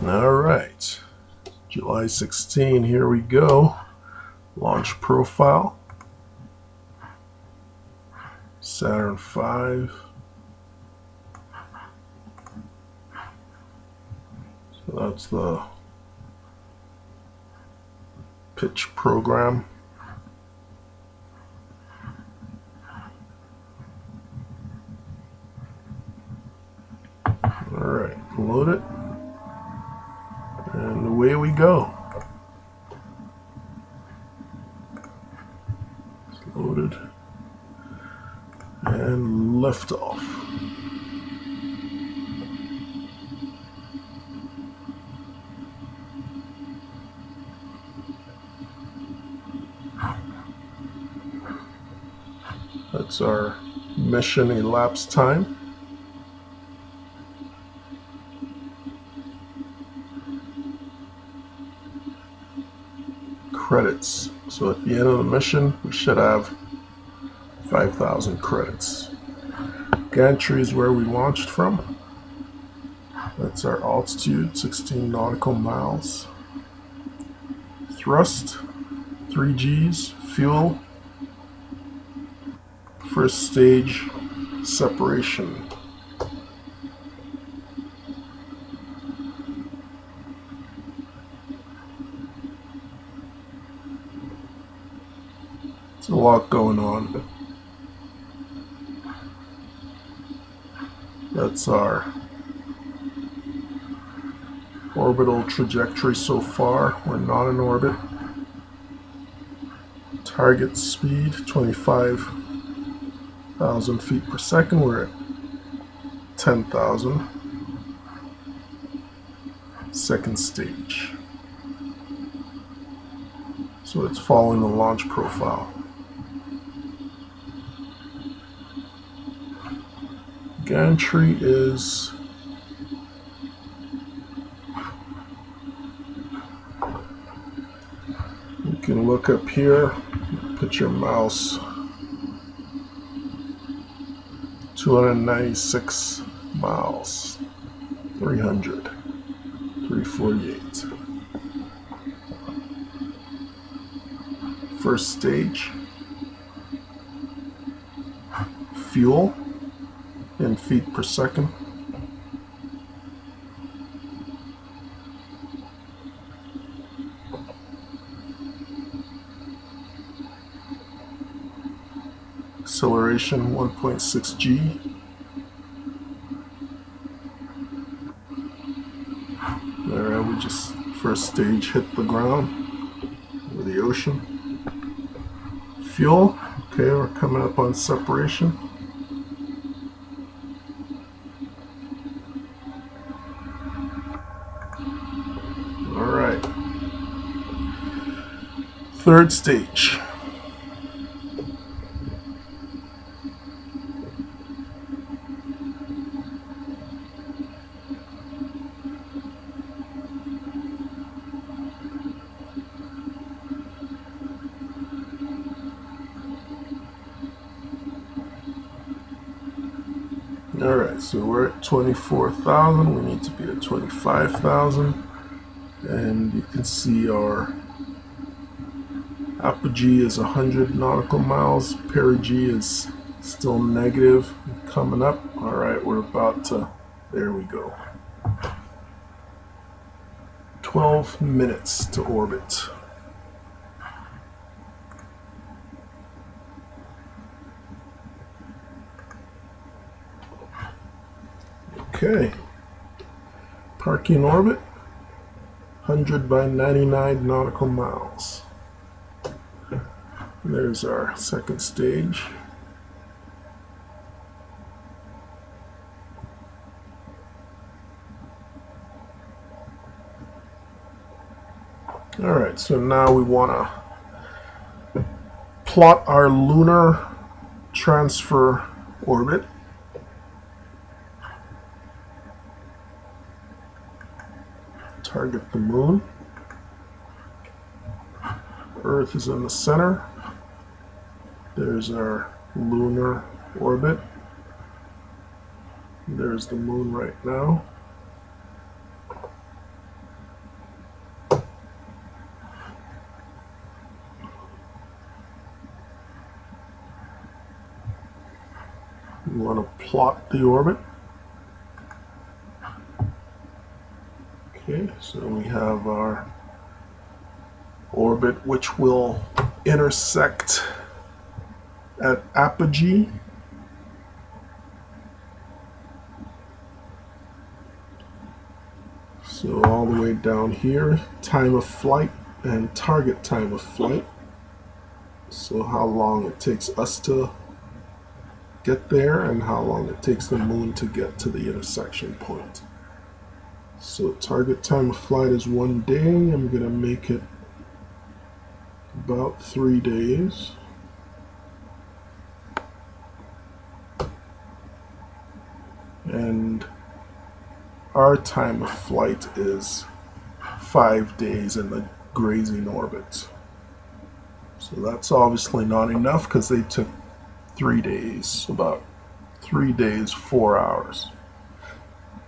All right, July 16, here we go. Launch profile, Saturn V. So that's the pitch program. All right, load it, and away we go. It's loaded, and liftoff. That's our mission elapsed time. Credits. So at the end of the mission, we should have 5,000 credits. Gantry is where we launched from. That's our altitude, 16 nautical miles. Thrust, 3 Gs. Fuel, first stage separation. There's a lot going on. That's our orbital trajectory so far. We're not in orbit. Target speed 25,000 feet per second. We're at 10,000. Second stage. So it's following the launch profile. Gantry is you can look up here, put your mouse 296 miles, 300, 348. First stage, fuel in feet per second. Acceleration 1.6 G. Alright, we just first stage hit the ground over the ocean. Fuel, okay, we're coming up on separation. Alright, third stage. Alright, so we're at 24,000. We need to be at 25,000. And you can see our apogee is 100 nautical miles. Perigee is still negative, coming up. Alright, we're about to, there we go. 12 minutes to orbit. Okay, parking orbit, 100 by 99 nautical miles. There's our second stage. Alright, so now we want to plot our lunar transfer orbit. Target the moon. Earth is in the center. There's our lunar orbit. There's the moon right now. We want to plot the orbit. Okay, so we have our orbit which will intersect at apogee. So all the way down here, time of flight and target time of flight. So how long it takes us to get there and how long it takes the moon to get to the intersection point. So target time of flight is 1 day. I'm going to make it about 3 days. And our time of flight is 5 days in the grazing orbit. So that's obviously not enough because they took 3 days, about 3 days, 4 hours.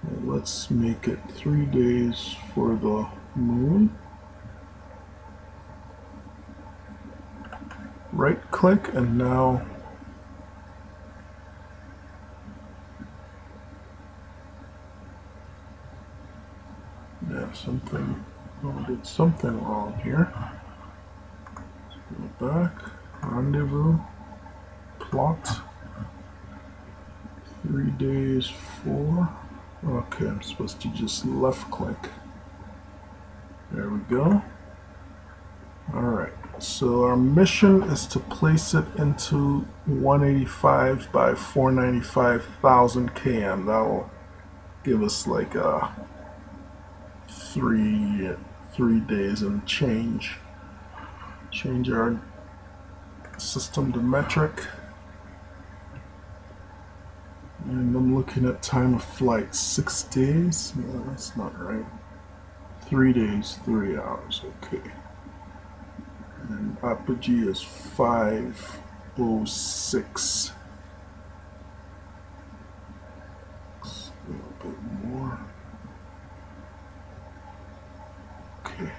And let's make it 3 days for the moon. Right click, and now I did something wrong here. Let's go back, rendezvous, plot, 3 days, 4. Okay, I'm supposed to just left click. There we go. Alright, so our mission is to place it into 185 by 495,000 km. That will give us like a 3 days and change. Change our system to metric. And I'm looking at time of flight, 6 days. No, that's not right. 3 days, 3 hours. Okay. And apogee is 506. A little bit more. Okay.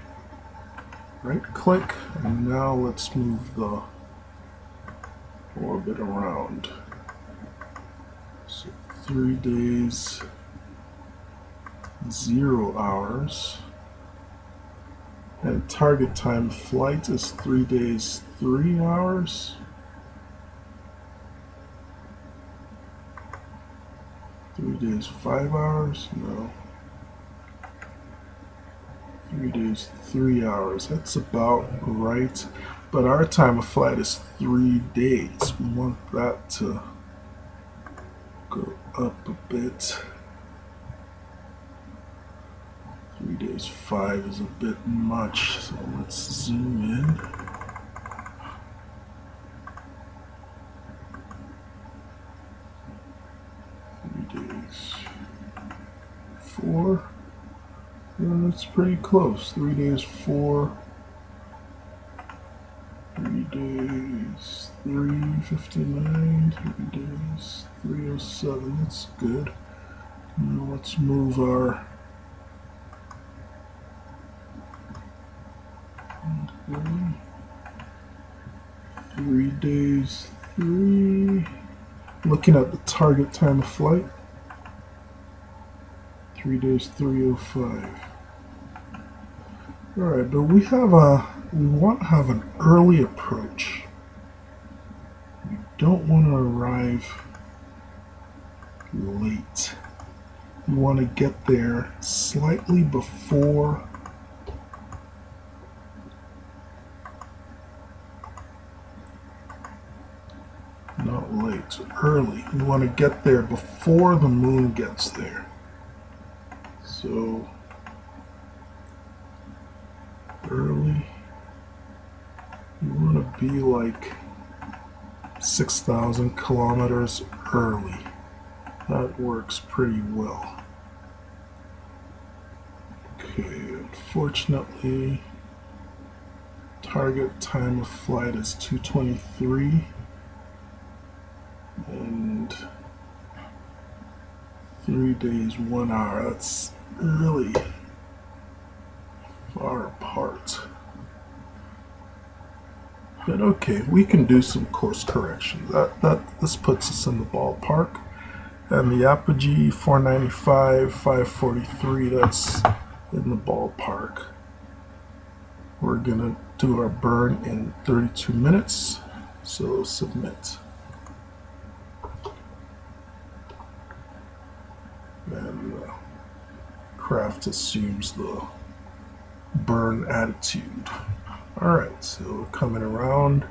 Right click, and now let's move the orbit around. So 3 days, 0 hours. And target time flight is 3 days, 3 hours. 3 days, 5 hours? No. 3 days, 3 hours. That's about right. But our time of flight is 3 days. We want that to go up a bit. 3 days, 5 is a bit much. So let's zoom in. 3 days, 4. That's pretty close. 3 days, 4. 3 days, 359. 3 days, 307. That's good. Now let's move our 3 days, 3. Looking at the target time of flight. 3 days, 305. Alright, but we want to have an early approach. We don't want to arrive late. We want to get there slightly before not late, early. We want to get there before the moon gets there. So early, you want to be like 6,000 kilometers early. That works pretty well. Okay, unfortunately, target time of flight is 2:23, and 3 days, 1 hour. That's really far apart. But okay, we can do some course correction. This puts us in the ballpark. And the apogee 495, 543, that's in the ballpark. We're gonna do our burn in 32 minutes, so submit. And Craft assumes the burn attitude. Alright, so coming around,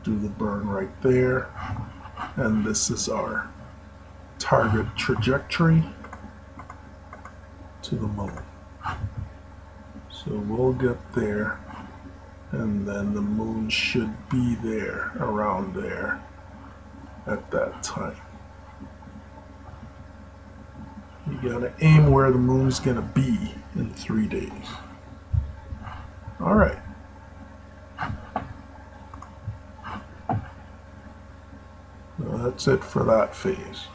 do the burn right there, and this is our target trajectory to the moon. So we'll get there, and then the moon should be there, around there, at that time. You gotta aim where the moon's gonna be in 3 days. Alright. Well, that's it for that phase.